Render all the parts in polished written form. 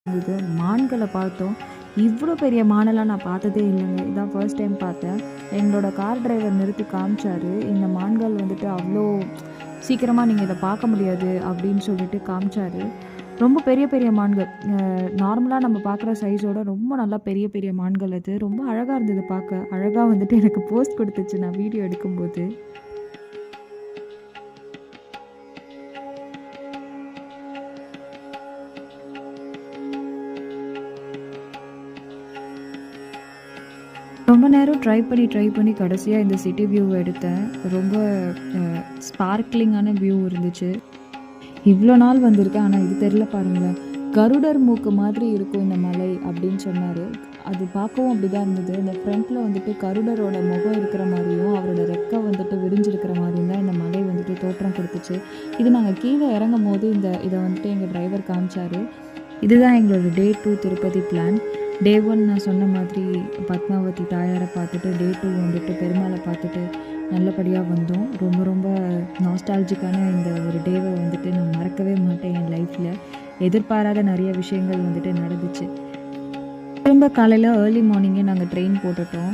இருந்தது. மான்களை பார்த்தோம். இவ்வளோ பெரிய மானெல்லாம் நான் பார்த்ததே இல்லைங்க. இதான் ஃபர்ஸ்ட் டைம் பார்த்தேன். எங்களோட கார் டிரைவர் நிறுத்தி காமிச்சாரு. இந்த மான்கள் வந்துட்டு அவ்வளோ சீக்கிரமாக நீங்கள் இதை பார்க்க முடியாது அப்படின்னு சொல்லிட்டு காமிச்சாரு. ரொம்ப பெரிய பெரிய மான்கள், நார்மலாக நம்ம பார்க்குற சைஸோட ரொம்ப நல்லா பெரிய பெரிய மான்கள். அது ரொம்ப அழகாக இருந்தது பார்க்க. அழகாக வந்துட்டு எனக்கு போஸ்ட் கொடுத்துச்சு நான் வீடியோ எடுக்கும்போது. ரொம்ப நேரம் ட்ரை பண்ணி கடைசியாக இந்த சிட்டி வியூவை எடுத்தேன். ரொம்ப ஸ்பார்க்லிங்கான வியூ இருந்துச்சு. இவ்வளோ நாள் வந்திருக்கேன், ஆனால் இது தெரில பாருங்களேன். கருடர் மூக்கு மாதிரி இருக்கும் இந்த மலை அப்படின்னு சொன்னார். அது பார்க்கவும் அப்படி தான் இருந்தது. இந்த ஃப்ரண்ட்டில் வந்துட்டு கருடரோட முகம் இருக்கிற மாதிரியும் அவரோட ரெக்கை வந்துட்டு விரிஞ்சிருக்கிற மாதிரியும் தான் இந்த மலை வந்துட்டு தோற்றம் கொடுத்துச்சு. இது நாங்கள் கீழே இறங்கும் போது இதை வந்துட்டு எங்கள் டிரைவர் காமிச்சார். இதுதான் எங்களோட டே 2 திருப்பதி பிளான். டே 1 நான் சொன்ன மாதிரி பத்மாவதி தாயாரை பார்த்துட்டு, டே 2 வந்துட்டு பெருமாளை பார்த்துட்டு நல்லபடியாக வந்தோம். ரொம்ப ரொம்ப நாஸ்டாலஜிக்கான இந்த ஒரு டேவை வந்துட்டு நான் மறக்கவே மாட்டேன் என் லைஃப்பில். எதிர்பாராத நிறைய விஷயங்கள் வந்துட்டு நடந்துச்சு. திரும்ப காலையில் ஏர்லி மார்னிங்கே நாங்கள் ட்ரெயின் போட்டுட்டோம்.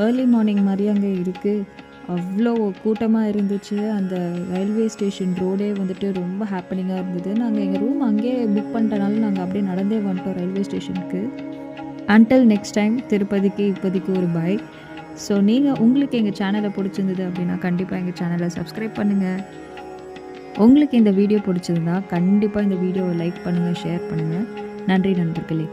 ஏர்லி மார்னிங் மாதிரி அங்கே இருக்குது. அவ்வளோ கூட்டமாக இருந்துச்சு. அந்த ரயில்வே ஸ்டேஷன் ரோடே வந்துட்டு ரொம்ப ஹாப்பனிங்காக இருந்தது. நாங்கள் எங்கள் ரூம் அங்கேயே புக் பண்ணிட்டனால நாங்கள் அப்படியே நடந்தே வந்துட்டோம் ரயில்வே ஸ்டேஷனுக்கு. அன்டில் நெக்ஸ்ட் டைம் திருப்பதிக்கு இப்போதைக்கு ஒரு பாய். ஸோ உங்களுக்கு எங்கள் சேனலை பிடிச்சிருந்தது அப்படின்னா கண்டிப்பாக எங்கள் சேனலை சப்ஸ்கிரைப் பண்ணுங்கள். உங்களுக்கு இந்த வீடியோ பிடிச்சிருந்தா கண்டிப்பாக இந்த வீடியோவை லைக் பண்ணுங்கள், ஷேர் பண்ணுங்கள். நன்றி நண்பர்களே.